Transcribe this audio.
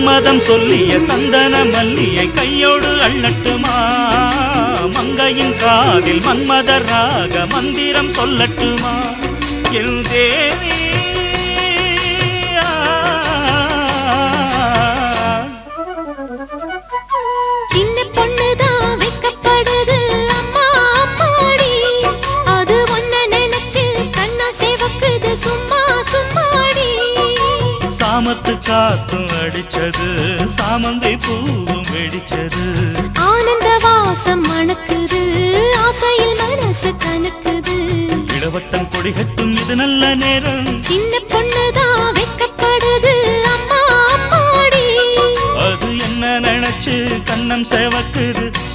மன்மதம் சொல்லிய சந்தன மல்லியை கையோடு அள்ளட்டுமா மங்கையின் காதில் மன்மத ராக மந்திரம் சொல்லட்டுமா என் தேவி சின்ன பொண்ணுதான் வைக்கப்படுது அம்மா அம்மாடி அது ஒன்ன நினைச்சு கண்ணா சேவக்குது சும்மா சும்மாடி சாமத்து காத்தும் அடிச்சது சாமந்தை பூவும் வெடிச்சது ஆனந்த வாசம் மணக்குது ஆசையில் மனசு கணக்குது இளவட்டம் கொடிகட்டும் இது நல்ல நேரம் சின்ன பொண்ணுதான் வைக்கப்படுது அம்மா அம்மாடி அது என்ன நினைச்சு கண்ணம் சேவக்குது